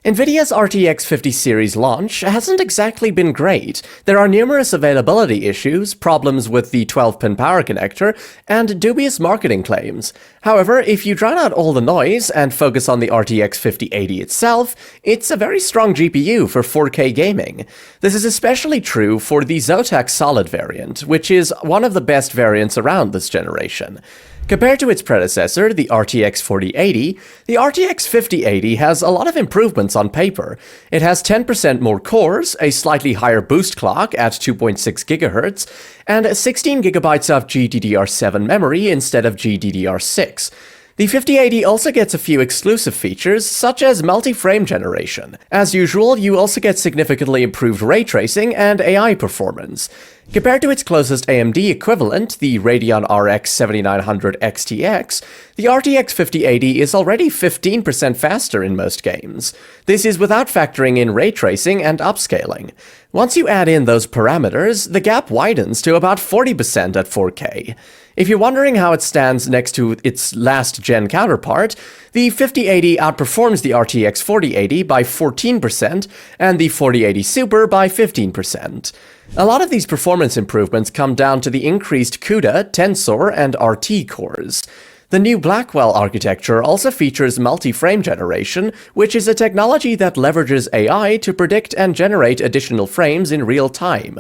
NVIDIA's RTX 50 series launch hasn't exactly been great. There are numerous availability issues, problems with the 12-pin power connector, and dubious marketing claims. However, if you drown out all the noise and focus on the RTX 5080 itself, it's a very strong GPU for 4K gaming. This is especially true for the Zotac Solid variant, which is one of the best variants around this generation. Compared to its predecessor, the RTX 4080, the RTX 5080 has a lot of improvements on paper. It has 10% more cores, a slightly higher boost clock at 2.6 GHz, and 16 GB of GDDR7 memory instead of GDDR6. The 5080 also gets a few exclusive features, such as multi-frame generation. As usual, you also get significantly improved ray tracing and AI performance. Compared to its closest AMD equivalent, the Radeon RX 7900 XTX, the RTX 5080 is already 15% faster in most games. This is without factoring in ray tracing and upscaling. Once you add in those parameters, the gap widens to about 40% at 4K. If you're wondering how it stands next to its last-gen counterpart, the 5080 outperforms the RTX 4080 by 14% and the 4080 Super by 15%. A lot of these performance improvements come down to the increased CUDA, Tensor, and RT cores. The new Blackwell architecture also features multi-frame generation, which is a technology that leverages AI to predict and generate additional frames in real time.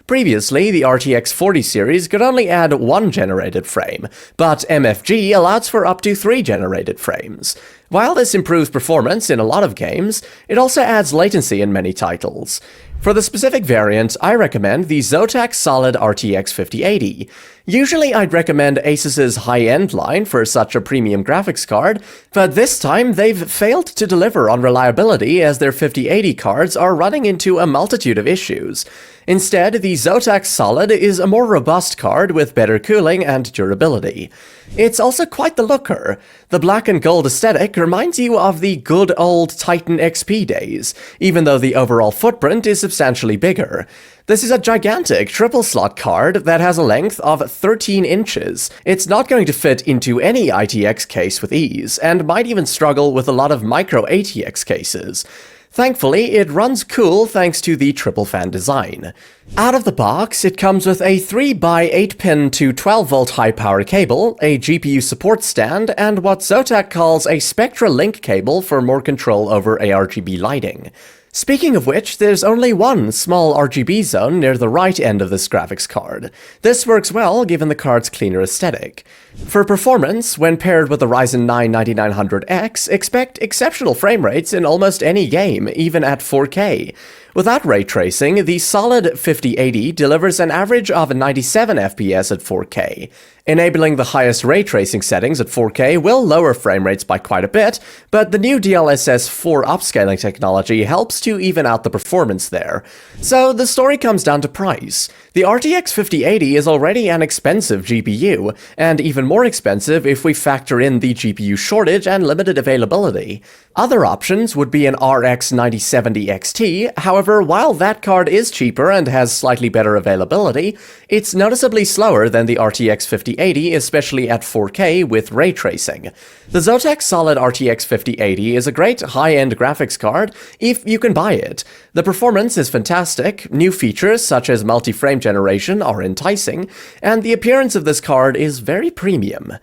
Previously, the RTX 40 series could only add one generated frame, but MFG allows for up to 3 generated frames. While this improves performance in a lot of games, it also adds latency in many titles. For the specific variant, I recommend the Zotac Solid RTX 5080. Usually I'd recommend Asus's high-end line for such a premium graphics card, but this time they've failed to deliver on reliability as their 5080 cards are running into a multitude of issues. Instead, the Zotac Solid is a more robust card with better cooling and durability. It's also quite the looker. The black and gold aesthetic reminds you of the good old Titan XP days, even though the overall footprint is substantially bigger. This is a gigantic triple-slot card that has a length of 13 inches. It's not going to fit into any ITX case with ease, and might even struggle with a lot of micro ATX cases. Thankfully, it runs cool thanks to the triple fan design. Out of the box, it comes with a 3x8-pin to 12-volt high-power cable, a GPU support stand, and what Zotac calls a Spectra Link cable for more control over ARGB lighting. Speaking of which, there's only one small RGB zone near the right end of this graphics card. This works well given the card's cleaner aesthetic. For performance, when paired with the Ryzen 9 9900X, expect exceptional frame rates in almost any game, even at 4K. Without ray tracing, the Solid 5080 delivers an average of 97 FPS at 4K. Enabling the highest ray tracing settings at 4K will lower frame rates by quite a bit, but the new DLSS 4 upscaling technology helps to even out the performance there. So the story comes down to price. The RTX 5080 is already an expensive GPU, and even more expensive if we factor in the GPU shortage and limited availability. Other options would be an RX 9070 XT, however, while that card is cheaper and has slightly better availability, it's noticeably slower than the RTX 5080, especially at 4K with ray tracing. The Zotac Solid RTX 5080 is a great high-end graphics card if you can buy it. The performance is fantastic, new features such as multi-frame generation are enticing, and the appearance of this card is very premium.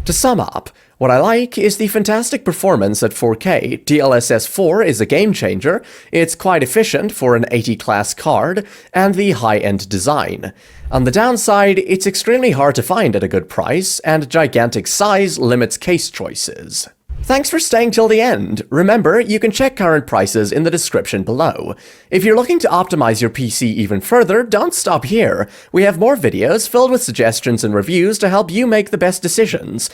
To sum up, what I like is the fantastic performance at 4K. DLSS 4 is a game changer, it's quite efficient for an 80-class card, and the high-end design. On the downside, it's extremely hard to find at a good price, and gigantic size limits case choices. Thanks for staying till the end. Remember, you can check current prices in the description below. If you're looking to optimize your PC even further, don't stop here. We have more videos filled with suggestions and reviews to help you make the best decisions.